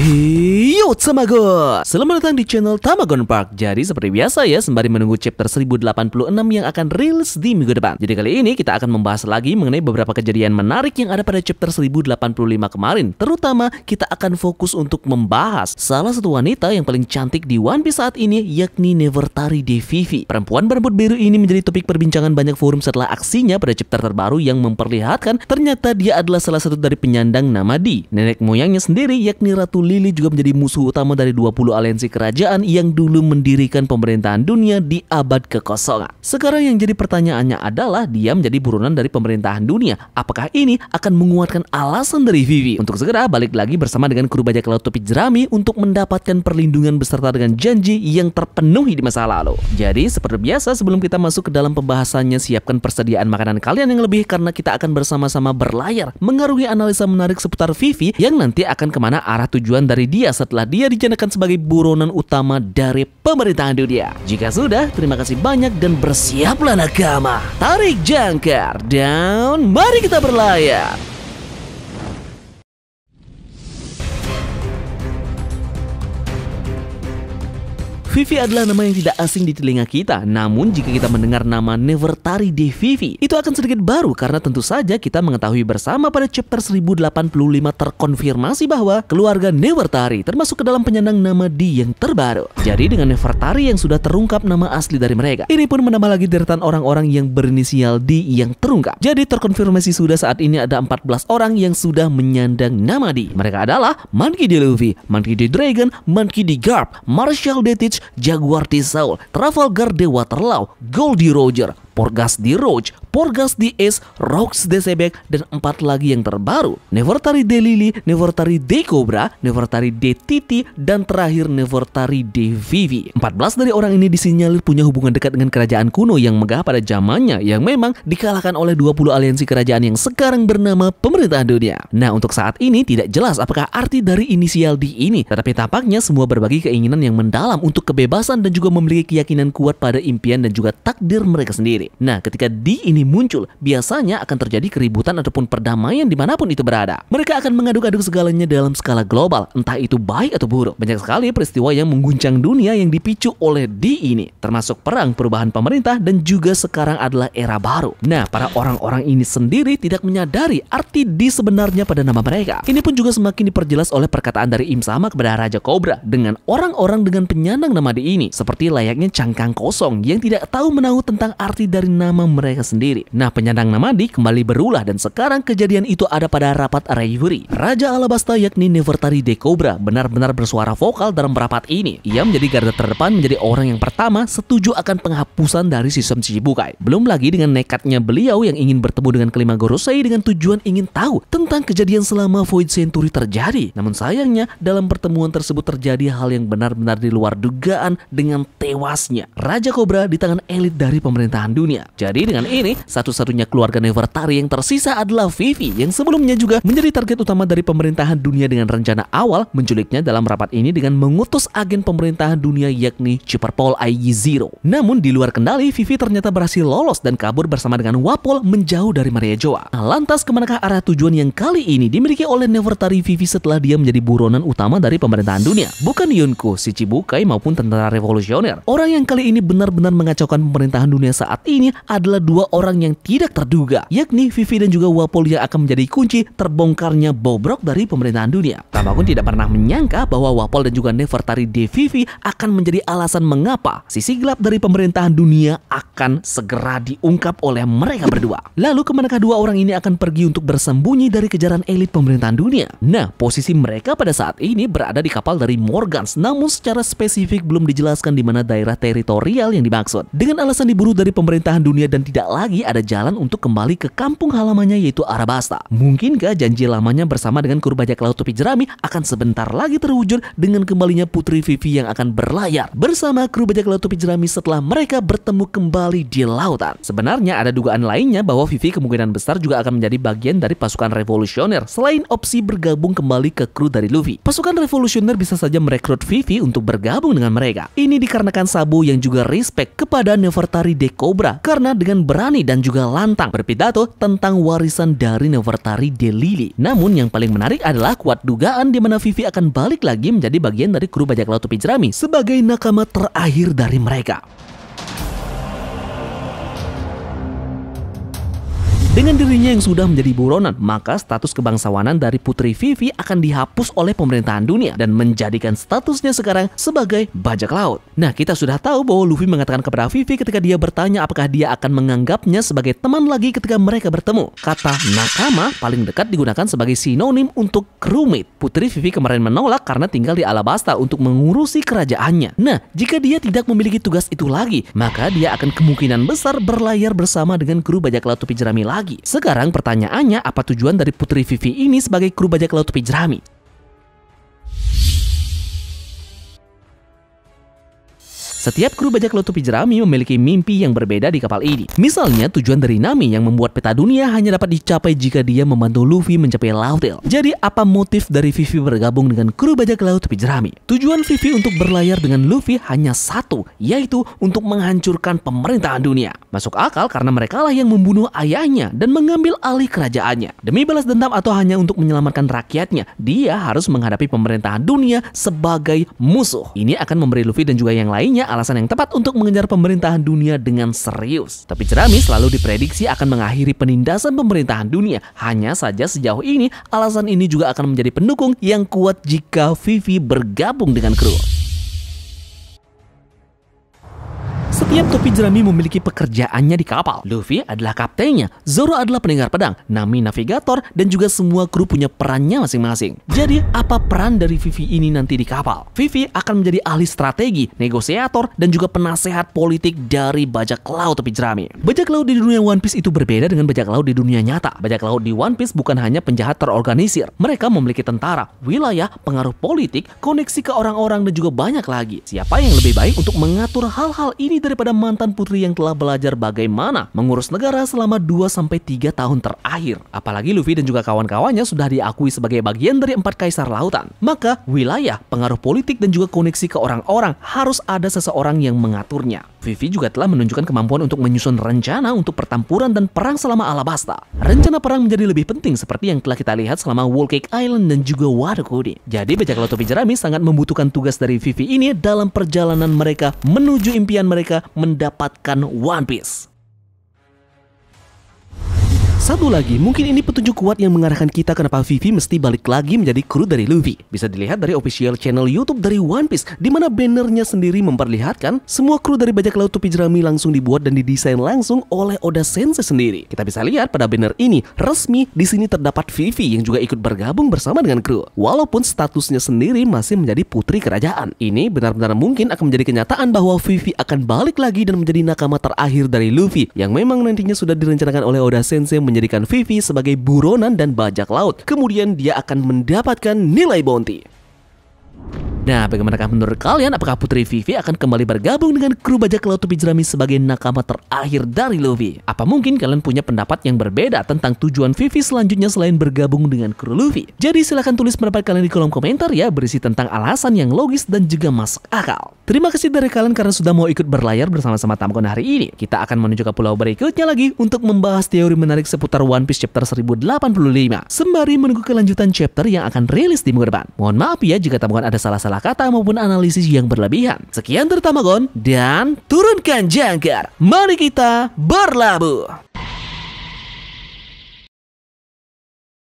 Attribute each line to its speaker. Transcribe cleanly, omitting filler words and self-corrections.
Speaker 1: Yo Tamagon, selamat datang di channel Tamagon Park. Jadi seperti biasa ya, sembari menunggu chapter 1086 yang akan rilis di minggu depan. Jadi kali ini kita akan membahas lagi mengenai beberapa kejadian menarik yang ada pada chapter 1085 kemarin. Terutama kita akan fokus untuk membahas salah satu wanita yang paling cantik di One Piece saat ini, yakni Nefertari Vivi. Perempuan berambut biru ini menjadi topik perbincangan banyak forum setelah aksinya pada chapter terbaru yang memperlihatkan ternyata dia adalah salah satu dari penyandang nama D. Nenek moyangnya sendiri yakni Ratu Lily juga menjadi musuh utama dari 20 aliansi kerajaan yang dulu mendirikan pemerintahan dunia di abad kekosongan. Sekarang yang jadi pertanyaannya adalah dia menjadi buronan dari pemerintahan dunia. Apakah ini akan menguatkan alasan dari Vivi untuk segera balik lagi bersama dengan kru bajak laut topi jerami untuk mendapatkan perlindungan beserta dengan janji yang terpenuhi di masa lalu. Jadi seperti biasa, sebelum kita masuk ke dalam pembahasannya, siapkan persediaan makanan kalian yang lebih karena kita akan bersama-sama berlayar mengarungi analisa menarik seputar Vivi yang nanti akan kemana arah tujuan dari dia setelah dia dicanangkan sebagai buronan utama dari pemerintahan dunia. Jika sudah, terima kasih banyak dan bersiaplah nakama. Tarik jangkar dan mari kita berlayar. Vivi adalah nama yang tidak asing di telinga kita. Namun jika kita mendengar nama Nefertari Vivi, itu akan sedikit baru karena tentu saja kita mengetahui bersama pada chapter 1085 terkonfirmasi bahwa keluarga Nefertari termasuk ke dalam penyandang nama D yang terbaru. Jadi dengan Nefertari yang sudah terungkap nama asli dari mereka, ini pun menambah lagi deretan orang-orang yang berinisial D yang terungkap. Jadi terkonfirmasi sudah saat ini ada 14 orang yang sudah menyandang nama D. Mereka adalah Monkey D. Luffy, Monkey D. Dragon, Monkey D. Garp, Marshall D. Teach, Jaguar D. Saul, Trafalgar D. Waterloo, Goldie Roger, Porgas D. Roach, Porgas D. Ace, Rox D. Sebek, dan 4 lagi yang terbaru, Nefertari D. Lily, Nefertari D. Cobra, Nefertari D. Titi, dan terakhir Nefertari D. Vivi. 14 dari orang ini disinyalir punya hubungan dekat dengan kerajaan kuno yang megah pada zamannya, yang memang dikalahkan oleh 20 aliansi kerajaan yang sekarang bernama pemerintahan dunia. Nah, untuk saat ini tidak jelas apakah arti dari inisial D ini, tetapi tampaknya semua berbagi keinginan yang mendalam untuk kebebasan dan juga memiliki keyakinan kuat pada impian dan juga takdir mereka sendiri. Nah, ketika D ini muncul, biasanya akan terjadi keributan ataupun perdamaian dimanapun itu berada. Mereka akan mengaduk-aduk segalanya dalam skala global, entah itu baik atau buruk. Banyak sekali peristiwa yang mengguncang dunia yang dipicu oleh D ini, termasuk perang, perubahan pemerintah, dan juga sekarang adalah era baru. Nah, para orang-orang ini sendiri tidak menyadari arti D sebenarnya pada nama mereka. Ini pun juga semakin diperjelas oleh perkataan dari Im Sama kepada Raja Cobra dengan orang-orang dengan penyandang nama D ini, seperti layaknya cangkang kosong yang tidak tahu menahu tentang arti dari nama mereka sendiri. Nah, penyandang nama D kembali berulah dan sekarang kejadian itu ada pada rapat Reverie. Raja Alabasta yakni Nefertari D. Cobra benar-benar bersuara vokal dalam rapat ini. Ia menjadi garda terdepan, menjadi orang yang pertama setuju akan penghapusan dari sistem Shichibukai. Belum lagi dengan nekatnya beliau yang ingin bertemu dengan kelima Gorosei dengan tujuan ingin tahu tentang kejadian selama Void Century terjadi. Namun sayangnya dalam pertemuan tersebut terjadi hal yang benar-benar di luar dugaan dengan tewasnya Raja Cobra di tangan elit dari pemerintahan dunia. Jadi dengan ini, satu-satunya keluarga Nefertari yang tersisa adalah Vivi yang sebelumnya juga menjadi target utama dari pemerintahan dunia dengan rencana awal menculiknya dalam rapat ini dengan mengutus agen pemerintahan dunia yakni Chipperpol IG-0. Namun di luar kendali, Vivi ternyata berhasil lolos dan kabur bersama dengan Wapol menjauh dari Maria Joa. Lantas kemanakah arah tujuan yang kali ini dimiliki oleh Nefertari Vivi setelah dia menjadi buronan utama dari pemerintahan dunia? Bukan Yonko, Shichibukai maupun tentara revolusioner. Orang yang kali ini benar-benar mengacaukan pemerintahan dunia saat ini adalah dua orang yang tidak terduga, yakni Vivi dan juga Wapol yang akan menjadi kunci terbongkarnya bobrok dari pemerintahan dunia. Tamakun tidak pernah menyangka bahwa Wapol dan juga Nefertari Vivi akan menjadi alasan mengapa sisi gelap dari pemerintahan dunia akan segera diungkap oleh mereka berdua. Lalu kemanakah dua orang ini akan pergi untuk bersembunyi dari kejaran elit pemerintahan dunia? Nah, posisi mereka pada saat ini berada di kapal dari Morgans, namun secara spesifik belum dijelaskan di mana daerah teritorial yang dimaksud. Dengan alasan diburu dari pemerintahan dunia dan tidak lagi ada jalan untuk kembali ke kampung halamannya yaitu Arabasta. Mungkinkah janji lamanya bersama dengan kru bajak laut topi jerami akan sebentar lagi terwujud dengan kembalinya Putri Vivi yang akan berlayar bersama kru bajak laut topi jerami setelah mereka bertemu kembali di lautan. Sebenarnya ada dugaan lainnya bahwa Vivi kemungkinan besar juga akan menjadi bagian dari pasukan revolusioner selain opsi bergabung kembali ke kru dari Luffy. Pasukan revolusioner bisa saja merekrut Vivi untuk bergabung dengan mereka. Ini dikarenakan Sabo yang juga respect kepada Nefertari D. Cobra kita karena dengan berani dan juga lantang berpidato tentang warisan dari Nefertari Delili. Namun yang paling menarik adalah kuat dugaan di mana Vivi akan balik lagi menjadi bagian dari kru bajak laut topi jerami sebagai nakama terakhir dari mereka. Dengan dirinya yang sudah menjadi buronan, maka status kebangsawanan dari Putri Vivi akan dihapus oleh pemerintahan dunia dan menjadikan statusnya sekarang sebagai bajak laut. Nah, kita sudah tahu bahwa Luffy mengatakan kepada Vivi ketika dia bertanya apakah dia akan menganggapnya sebagai teman lagi ketika mereka bertemu. Kata nakama paling dekat digunakan sebagai sinonim untuk crewmate. Putri Vivi kemarin menolak karena tinggal di Alabasta untuk mengurusi kerajaannya. Nah, jika dia tidak memiliki tugas itu lagi, maka dia akan kemungkinan besar berlayar bersama dengan kru bajak laut topi jerami lagi. Sekarang pertanyaannya, apa tujuan dari Putri Vivi ini sebagai kru bajak laut topi jerami? Setiap kru bajak laut topi jerami memiliki mimpi yang berbeda di kapal ini. Misalnya, tujuan dari Nami yang membuat peta dunia hanya dapat dicapai jika dia membantu Luffy mencapai Laudel. Jadi, apa motif dari Vivi bergabung dengan kru bajak laut topi jerami? Tujuan Vivi untuk berlayar dengan Luffy hanya satu, yaitu untuk menghancurkan pemerintahan dunia. Masuk akal karena merekalah yang membunuh ayahnya dan mengambil alih kerajaannya. Demi balas dendam atau hanya untuk menyelamatkan rakyatnya, dia harus menghadapi pemerintahan dunia sebagai musuh. Ini akan memberi Luffy dan juga yang lainnya alasan yang tepat untuk mengejar pemerintahan dunia dengan serius. Tapi jerami selalu diprediksi akan mengakhiri penindasan pemerintahan dunia. Hanya saja sejauh ini, alasan ini juga akan menjadi pendukung yang kuat jika Vivi bergabung dengan kru. Setiap topi jerami memiliki pekerjaannya di kapal. Luffy adalah kaptennya, Zoro adalah pendengar pedang, Nami navigator, dan juga semua kru punya perannya masing-masing. Jadi, apa peran dari Vivi ini nanti di kapal? Vivi akan menjadi ahli strategi, negosiator, dan juga penasehat politik dari bajak laut topi jerami. Bajak laut di dunia One Piece itu berbeda dengan bajak laut di dunia nyata. Bajak laut di One Piece bukan hanya penjahat terorganisir. Mereka memiliki tentara, wilayah, pengaruh politik, koneksi ke orang-orang, dan juga banyak lagi. Siapa yang lebih baik untuk mengatur hal-hal ini daripada mantan putri yang telah belajar bagaimana mengurus negara selama 2-3 tahun terakhir. Apalagi Luffy dan juga kawan-kawannya sudah diakui sebagai bagian dari 4 kaisar lautan. Maka wilayah, pengaruh politik, dan juga koneksi ke orang-orang harus ada seseorang yang mengaturnya. Vivi juga telah menunjukkan kemampuan untuk menyusun rencana untuk pertempuran dan perang selama Alabasta. Rencana perang menjadi lebih penting seperti yang telah kita lihat selama Whole Cake Island dan juga Wado Code. Jadi bajak laut topi jerami sangat membutuhkan tugas dari Vivi ini dalam perjalanan mereka menuju impian mereka mendapatkan One Piece. Satu lagi, mungkin ini petunjuk kuat yang mengarahkan kita kenapa Vivi mesti balik lagi menjadi kru dari Luffy. Bisa dilihat dari official channel YouTube dari One Piece, di mana bannernya sendiri memperlihatkan semua kru dari bajak laut topi jerami langsung dibuat dan didesain langsung oleh Oda Sensei sendiri. Kita bisa lihat pada banner ini, resmi di sini terdapat Vivi yang juga ikut bergabung bersama dengan kru. Walaupun statusnya sendiri masih menjadi putri kerajaan. Ini benar-benar mungkin akan menjadi kenyataan bahwa Vivi akan balik lagi dan menjadi nakama terakhir dari Luffy, yang memang nantinya sudah direncanakan oleh Oda Sensei menjadikan Vivi sebagai buronan dan bajak laut. Kemudian dia akan mendapatkan nilai bounty. Nah, bagaimanakah menurut kalian? Apakah Putri Vivi akan kembali bergabung dengan kru bajak laut topi jerami sebagai nakama terakhir dari Luffy? Apa mungkin kalian punya pendapat yang berbeda tentang tujuan Vivi selanjutnya selain bergabung dengan kru Luffy? Jadi silahkan tulis pendapat kalian di kolom komentar ya, berisi tentang alasan yang logis dan juga masuk akal. Terima kasih dari kalian karena sudah mau ikut berlayar bersama-sama Tamgon hari ini. Kita akan menuju ke pulau berikutnya lagi untuk membahas teori menarik seputar One Piece chapter 1085 sembari menunggu kelanjutan chapter yang akan rilis di minggu depan. Mohon maaf ya jika Tamgon ada salah-salah kata maupun analisis yang berlebihan. Sekian dari Tamgon dan turunkan jangkar. Mari kita berlabuh.